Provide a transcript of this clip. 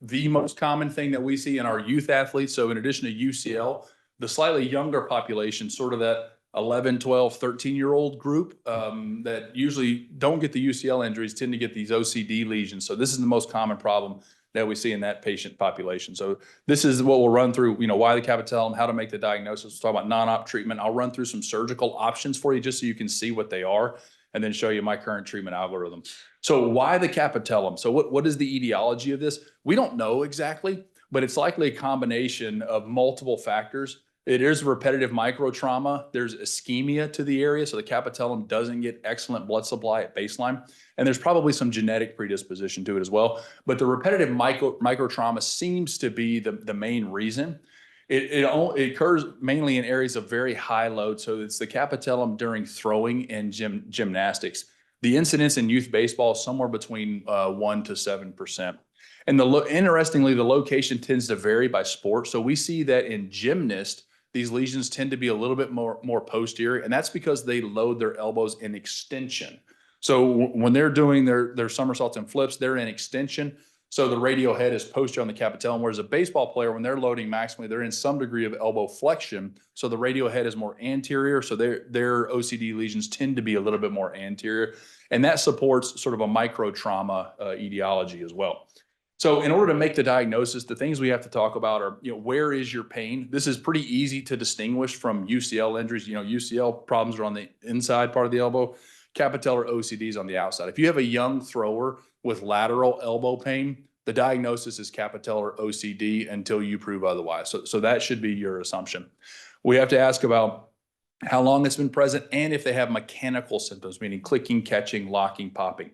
the most common thing that we see in our youth athletes. So in addition to UCL, the slightly younger population, sort of that 11, 12, 13-year-old group that usually don't get the UCL injuries tend to get these OCD lesions. So this is the most common problem that we see in that patient population. So this is what we'll run through, why the capitellum, how to make the diagnosis. We'll talk about non-op treatment. I'll run through some surgical options for you just so you can see what they are, and then show you my current treatment algorithm. So why the capitellum? So what is the etiology of this? We don't know exactly, but it's likely a combination of multiple factors. It is repetitive microtrauma. There's ischemia to the area, so the capitellum doesn't get excellent blood supply at baseline. And there's probably some genetic predisposition to it as well. But the repetitive microtrauma seems to be the main reason. It occurs mainly in areas of very high load. So it's the capitellum during throwing and gymnastics. The incidence in youth baseball is somewhere between 1 to 7%. And interestingly, the location tends to vary by sport. So we see that in gymnasts, these lesions tend to be a little bit more posterior, and that's because they load their elbows in extension. So when they're doing their somersaults and flips, they're in extension. So the radial head is posterior on the capitellum, whereas a baseball player, when they're loading maximally, they're in some degree of elbow flexion. So the radial head is more anterior. So their OCD lesions tend to be a little bit more anterior. And that supports sort of a microtrauma etiology as well. So in order to make the diagnosis, the things we have to talk about are, where is your pain? This is pretty easy to distinguish from UCL injuries. UCL problems are on the inside part of the elbow. Capitellar OCD is on the outside. If you have a young thrower with lateral elbow pain, the diagnosis is capitellar OCD until you prove otherwise. So that should be your assumption. We have to ask about how long it's been present and if they have mechanical symptoms, meaning clicking, catching, locking, popping.